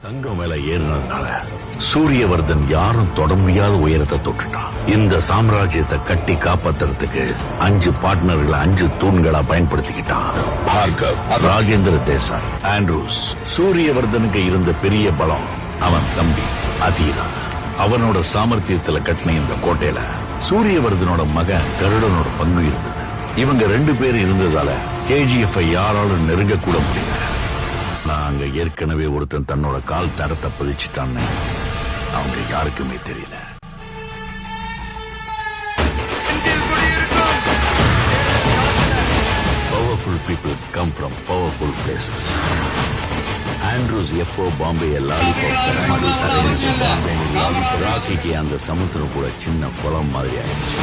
தங்கம் மேல ஏறினதுனால சூரியவர்தன் யாரும் தொட முடியாத உயரத்தை தொட்டுட்டான். இந்த சாம்ராஜ்யத்தை கட்டி காப்பாத்துறதுக்கு 5 பார்ட்னர்களை 5 தூண்களா பயன்படுத்திக்கிட்டான். பார்கவ், ராஜேந்திர தேசாய், ஆண்ட்ரூஸ். சூரியவர்தனுக்கு இருந்த பெரிய பலம் அவன் தம்பி அதீரா. அவனோட சாமர்த்தியத்துல கட்டின இந்த கோட்டையில சூரியவர்தனோட மகன் கருடனோட பங்கு இருந்தது. இவங்க 2 பேர் இருந்ததால KGF யாராலும் நெருங்க கூட முடியல. நான் அங்க ஏற்கனவே ஒருத்தன் தன்னோட கால் தரத்தை பதிச்சுட்டான்னு அவங்க யாருக்குமே தெரியல. Powerful people come from powerful places. Andrews எப்போ பாம்பே ராக்கிக்கு அந்த சமுத்திரம் கூட சின்ன குளம் மாதிரி ஆயிடுச்சு.